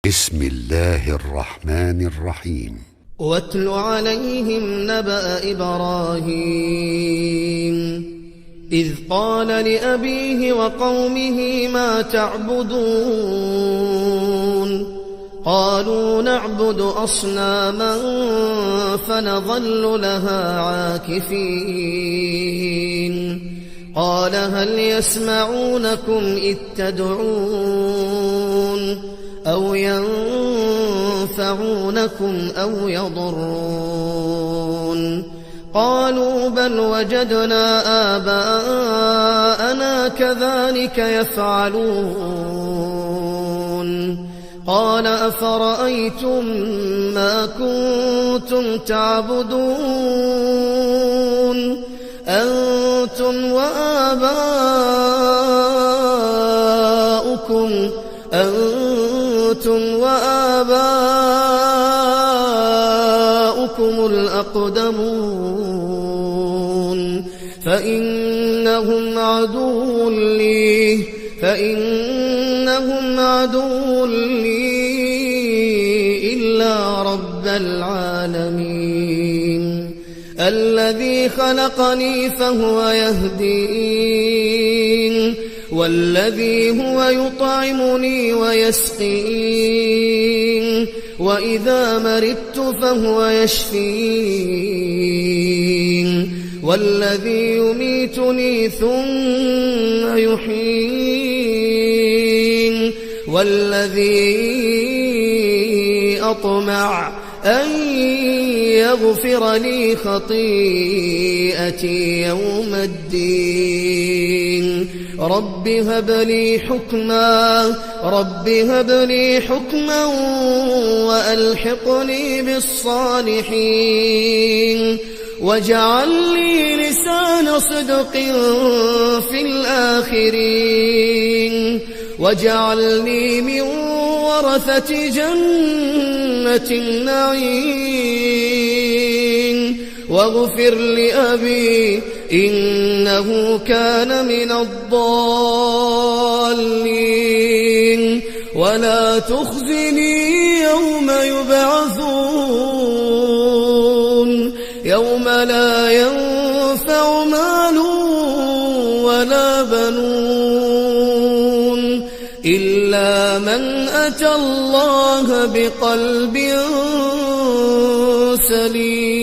بسم الله الرحمن الرحيم. واتل عليهم نبأ إبراهيم إذ قال لأبيه وقومه ما تعبدون قالوا نعبد أصناما فنظل لها عاكفين قال هل يسمعونكم إذ تدعون أو ينفعونكم أو يضرون قالوا بل وجدنا آباءنا كذلك يفعلون قال أفرأيتم ما كنتم تعبدون أنتم وآباؤكم الأقدمون فإنهم عدو لي إلا رب العالمين الذي خلقني فهو يهدين والذي هو يطعمني ويسقين وإذا مرضت فهو يشفين والذي يميتني ثم يحيين والذي أطمع أن يغفر لي خطيئتي يوم الدين رب هب لي حكما وألحقني بالصالحين واجعل لي لسان صدق في الآخرين واجعلني من ورثة جنة النعيم واغفر لأبي إنه كان من الضالين ولا تخزني يوم يبعثون يوم لا ينفع مال ولا بنون إلا من أتى الله بقلب سليم.